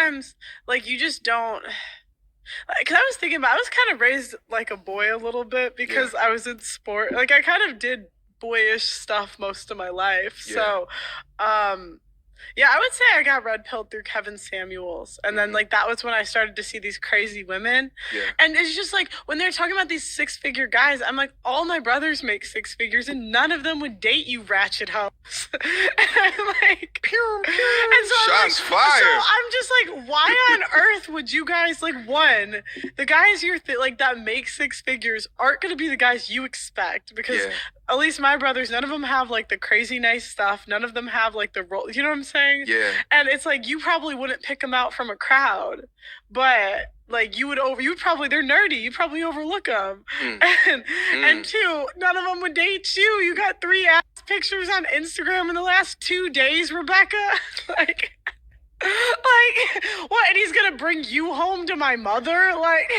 sometimes, like, you just don't. Because I was thinking about, I was kind of raised like a boy a little bit Yeah. because I was in sport. Like, I kind of did boyish stuff most of my life. Yeah. So, um, yeah, I would say I got red pilled through Kevin Samuels. And then, like, that was when I started to see these crazy women. Yeah. And it's just like, when they're talking about these 6-figure guys, I'm like, all my brothers make 6 figures and none of them would date you, ratchet hoes. And I'm like, Pew, pew. and so Shots I'm like, fired. So I'm just like, why on earth would you guys, like, one, the guys you're like that make 6 figures aren't going to be the guys you expect, because at least my brothers, none of them have like the crazy nice stuff. None of them have like the role. You know what I'm saying? Yeah. And it's like, you probably wouldn't pick them out from a crowd, but like you would probably, they're nerdy. You probably overlook them. And two, none of them would date you. You got 3 ass pictures on Instagram in the last 2 days, Rebecca. like what? And he's gonna bring you home to my mother? Like,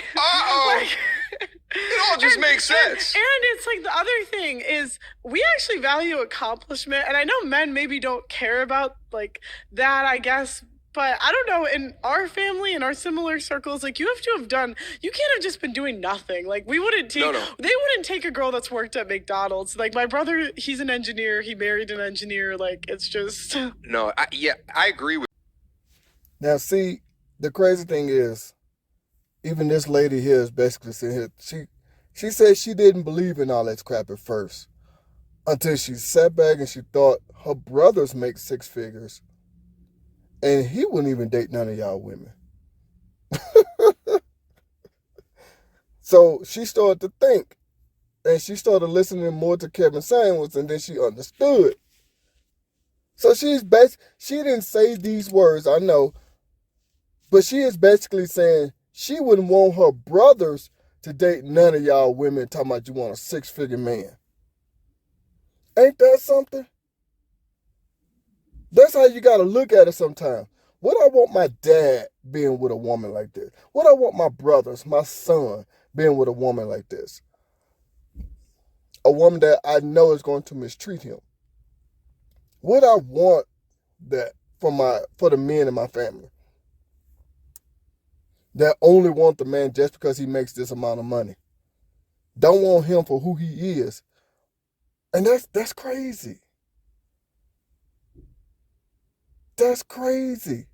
it all just makes sense. And it's like, the other thing is, we actually value accomplishment, and I know men maybe don't care about like that, I guess. But I don't know, in our family, in our similar circles, like, you have to have done, you can't have just been doing nothing. Like, we wouldn't take, they wouldn't take a girl that's worked at McDonald's. Like, my brother, he's an engineer, he married an engineer, like, it's just. No, I agree with. Now, see, the crazy thing is, even this lady here is basically saying here, she said she didn't believe in all that crap at first, until she sat back and she thought her brothers make 6 figures. And he wouldn't even date none of y'all women. So she started to think. And she started listening more to Kevin Samuels, and then she understood. So she didn't say these words, I know. But she is basically saying she wouldn't want her brothers to date none of y'all women talking about you want a 6-figure man. Ain't that something? That's how you got to look at it sometimes. Would I want my dad being with a woman like this? Would I want my brothers, my son, being with a woman like this? A woman that I know is going to mistreat him. Would I want that for the men in my family? That only want the man just because he makes this amount of money. Don't want him for who he is. And that's crazy. That's crazy.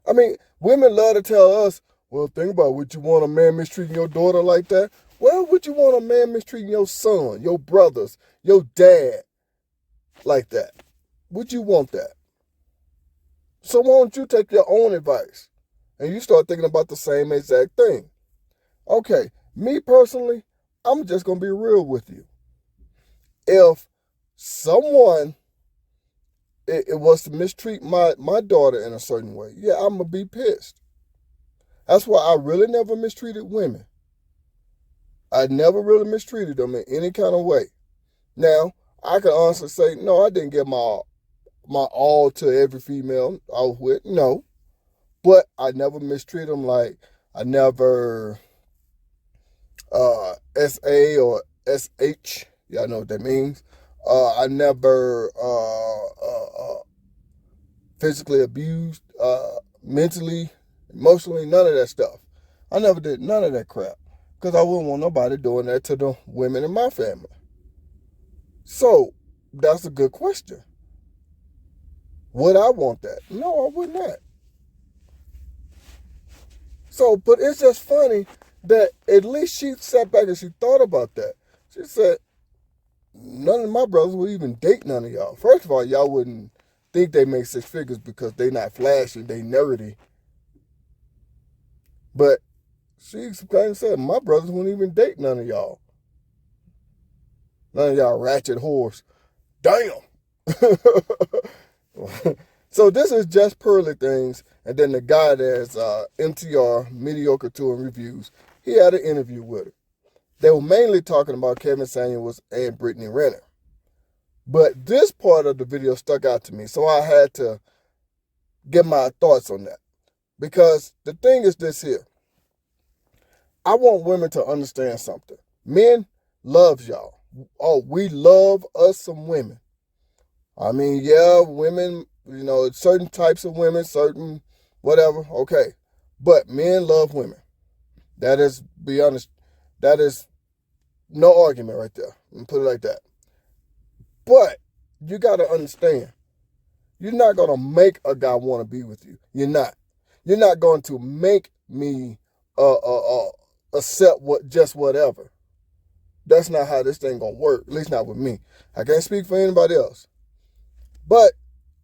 I mean, women love to tell us, well, think about it. Would you want a man mistreating your daughter like that? Well, would you want a man mistreating your son, your brothers, your dad like that? Would you want that? So why don't you take your own advice and you start thinking about the same exact thing? Okay, me personally, I'm just going to be real with you. If someone it was to mistreat my daughter in a certain way, yeah, I'm going to be pissed. That's why I really never mistreated women. I never really mistreated them in any kind of way. Now, I can honestly say, no, I didn't give my all to every female I was with, no. But I never mistreated them. Like, I never SA or SH, y'all know what that means. I never physically abused, mentally, emotionally, none of that stuff. I never did none of that crap because I wouldn't want nobody doing that to the women in my family. So that's a good question. Would I want that? No, I would not. So, but it's just funny that at least she sat back and she thought about that. She said, none of my brothers would even date none of y'all. First of all, y'all wouldn't think they make 6 figures because they not flashy, they nerdy. But she kind of said, my brothers wouldn't even date none of y'all. None of y'all ratchet whores. Damn. So this is just Pearly Things. And then the guy that's MTR, Mediocre Touring Reviews, he had an interview with her. They were mainly talking about Kevin Samuels and Brittany Renner. But this part of the video stuck out to me, so I had to get my thoughts on that. Because the thing is this here. I want women to understand something. Men loves y'all. Oh, we love us some women. I mean, yeah, women certain types of women, certain whatever, okay. But men love women. That is, be honest, that is no argument right there. Let me put it like that. But you got to understand, you're not going to make a guy want to be with you. You're not. You're not going to make me accept just whatever. That's not how this thing going to work, at least not with me. I can't speak for anybody else. But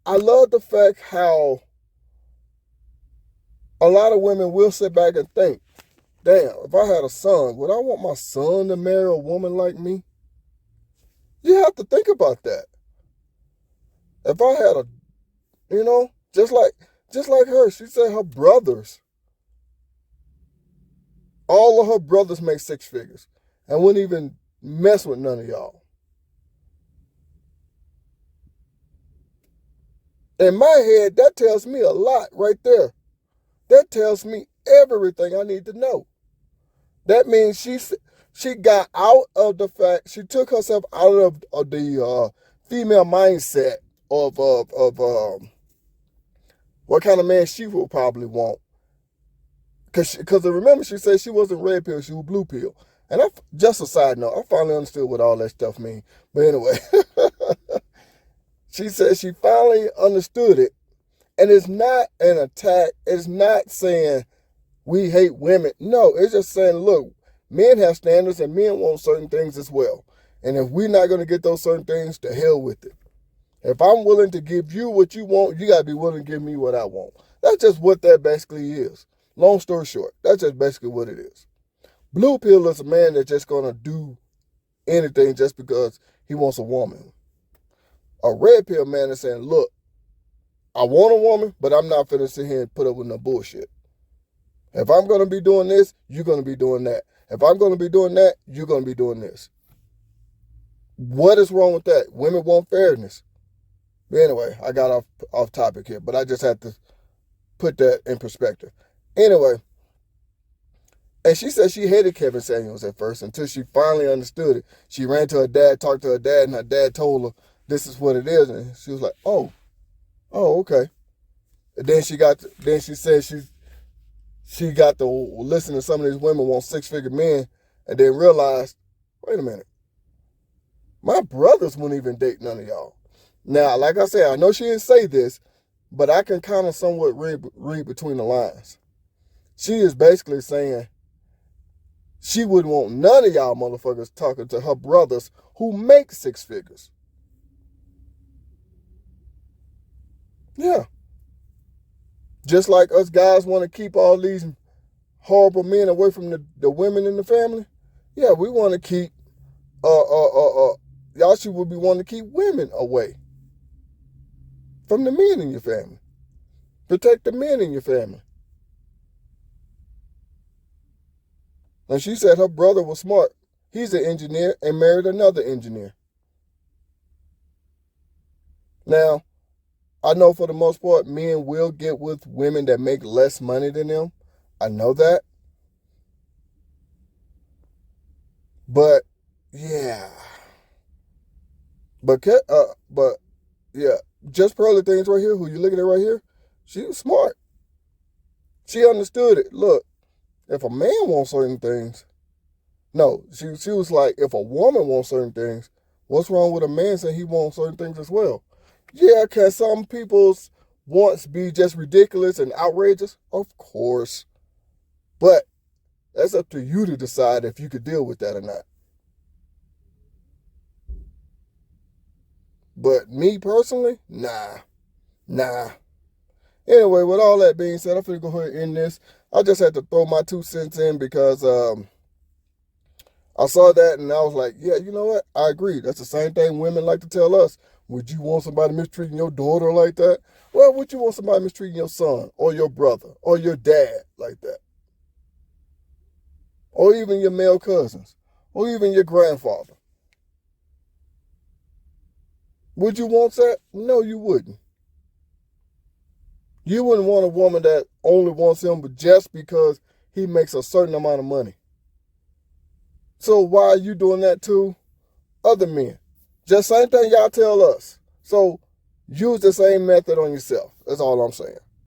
I love the fact how a lot of women will sit back and think, damn, if I had a son, would I want my son to marry a woman like me? You have to think about that. If I had just like her, she said her brothers, all of her brothers make six figures and wouldn't even mess with none of y'all. In my head, that tells me a lot right there. That tells me everything I need to know. That means she got out of the fact, she took herself out of the female mindset of what kind of man she will probably want. Because remember, she said she wasn't red pill, she was blue pill. And just a side note, I finally understood what all that stuff means. But anyway, she said she finally understood it. And it's not an attack. It's not saying we hate women. No, it's just saying, look, men have standards and men want certain things as well. And if we're not going to get those certain things, to hell with it. If I'm willing to give you what you want, you got to be willing to give me what I want. That's just what that basically is. Long story short, that's just basically what it is. Blue pill is a man that's just going to do anything just because he wants a woman. A red pill man is saying, look, I want a woman, but I'm not finna sit here and put up with no bullshit. If I'm going to be doing this, you're going to be doing that. If I'm going to be doing that, you're going to be doing this. What is wrong with that? Women want fairness. But anyway, I got off topic here, but I just had to put that in perspective. Anyway, and she said she hated Kevin Samuels at first until she finally understood it. She ran to her dad, talked to her dad, and her dad told her this is what it is. And she was like, oh, okay. And then she said she got to listen to some of these women want six-figure men and then realized, wait a minute, my brothers wouldn't even date none of y'all. Now, like I said, I know she didn't say this, but I can kind of somewhat read between the lines. She is basically saying she wouldn't want none of y'all motherfuckers talking to her brothers who make six figures. Yeah. Just like us guys want to keep all these horrible men away from the women in the family. Yeah, we want to keep y'all should be wanting to keep women away from the men in your family. Protect the men in your family. And she said her brother was smart. He's an engineer and married another engineer. Now, I know for the most part, men will get with women that make less money than them. I know that. But, yeah. But yeah, just Pearly Things right here, who you looking at right here, she was smart. She understood it. Look, if a man wants certain things, no, she was like, if a woman wants certain things, what's wrong with a man saying he wants certain things as well? Yeah, can some people's wants be just ridiculous and outrageous? Of course. But that's up to you to decide if you could deal with that or not. But me personally, nah. Anyway, with all that being said, I'm finna go ahead and end this. I just had to throw my 2 cents in because I saw that and I was like, yeah, you know what? I agree. That's the same thing women like to tell us. Would you want somebody mistreating your daughter like that? Well, would you want somebody mistreating your son or your brother or your dad like that? Or even your male cousins or even your grandfather? Would you want that? No, you wouldn't. You wouldn't want a woman that only wants him but just because he makes a certain amount of money. So why are you doing that to other men? Just same thing y'all tell us. So Use the same method on yourself. That's all I'm saying.